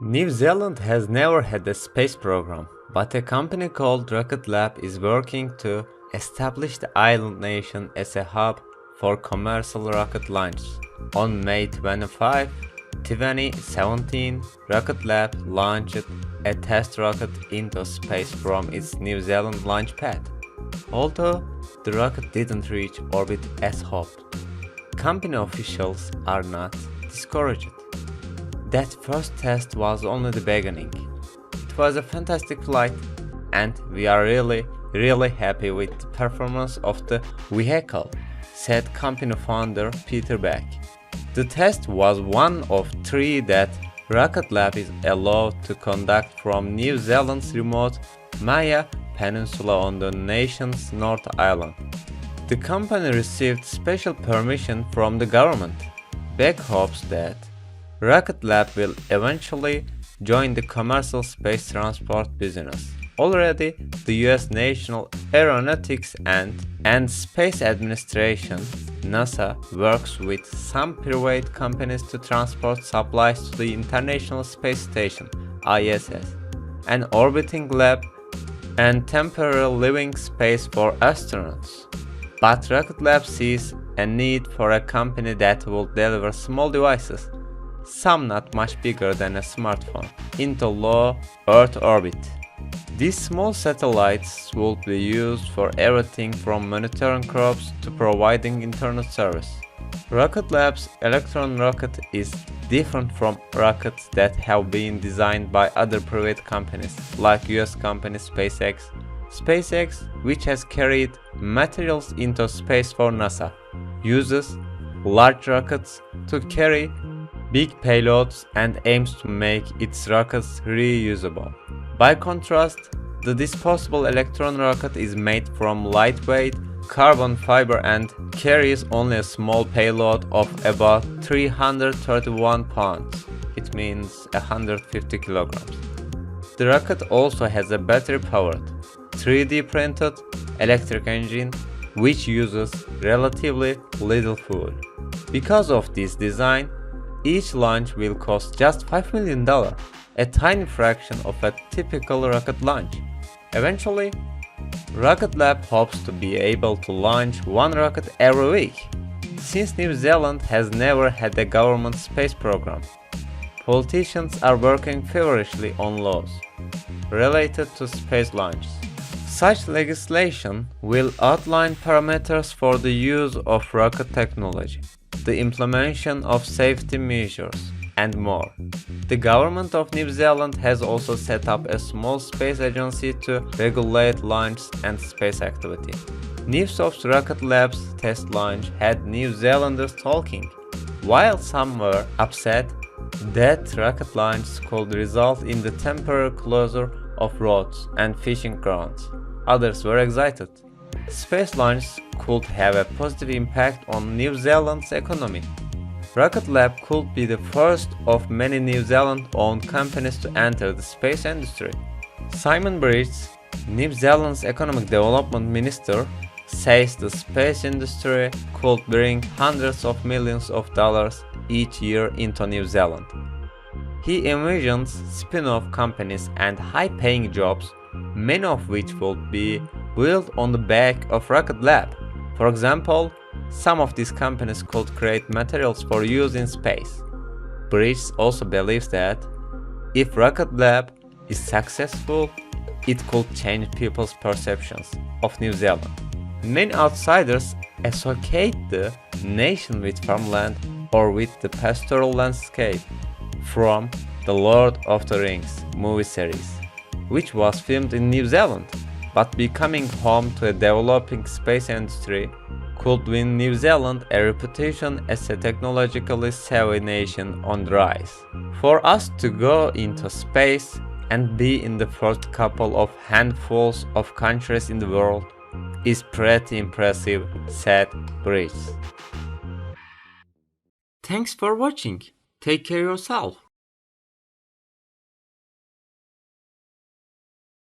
New Zealand has never had a space program, but a company called Rocket Lab is working to establish the island nation as a hub for commercial rocket launches. On May 25, 2017, Rocket Lab launched a test rocket into space from its New Zealand launch pad. Although the rocket didn't reach orbit as hoped, company officials are not discouraged. That first test was only the beginning. It was a fantastic flight, and we are really happy with the performance of the vehicle, said company founder Peter Beck. The test was one of three that Rocket Lab is allowed to conduct from New Zealand's remote Maya Peninsula on the nation's North Island. The company received special permission from the government. Beck hopes that Rocket Lab will eventually join the commercial space transport business. Already, the US National Aeronautics and Space Administration (NASA) works with some private companies to transport supplies to the International Space Station (ISS), an orbiting lab, and temporary living space for astronauts. But Rocket Lab sees a need for a company that will deliver small devices, some not much bigger than a smartphone, into low Earth orbit. These small satellites will be used for everything from monitoring crops to providing internet service. Rocket Lab's Electron rocket is different from rockets that have been designed by other private companies like US company SpaceX. SpaceX, which has carried materials into space for NASA, uses large rockets to carry big payloads and aims to make its rockets reusable. By contrast, the disposable Electron rocket is made from lightweight carbon fiber and carries only a small payload of about 331 pounds. It means 150 kilograms. The rocket also has a battery-powered, 3D printed electric engine which uses relatively little fuel. Because of this design, each launch will cost just $5 million, a tiny fraction of a typical rocket launch. Eventually, Rocket Lab hopes to be able to launch one rocket every week. Since New Zealand has never had a government space program, politicians are working feverishly on laws related to space launches. Such legislation will outline parameters for the use of rocket technology, the implementation of safety measures, and more. The government of New Zealand has also set up a small space agency to regulate launch and space activity. News of Rocket Lab's test launch had New Zealanders talking. While some were upset that rocket launch could result in the temporary closure of roads and fishing grounds, others were excited. Space launch could have a positive impact on New Zealand's economy. Rocket Lab could be the first of many New Zealand-owned companies to enter the space industry. Simon Bridges, New Zealand's Economic Development Minister, says the space industry could bring hundreds of millions of dollars each year into New Zealand. He envisions spin-off companies and high-paying jobs, many of which will be built on the back of Rocket Lab. For example, some of these companies could create materials for use in space. Bridges also believes that if Rocket Lab is successful, it could change people's perceptions of New Zealand. Many outsiders associate the nation with farmland or with the pastoral landscape from The Lord of the Rings movie series, which was filmed in New Zealand, but becoming home to a developing space industry could win New Zealand a reputation as a technologically savvy nation on the rise. For us to go into space and be in the first couple of handfuls of countries in the world is pretty impressive, said Bridges. Thanks for watching. Take care of yourself.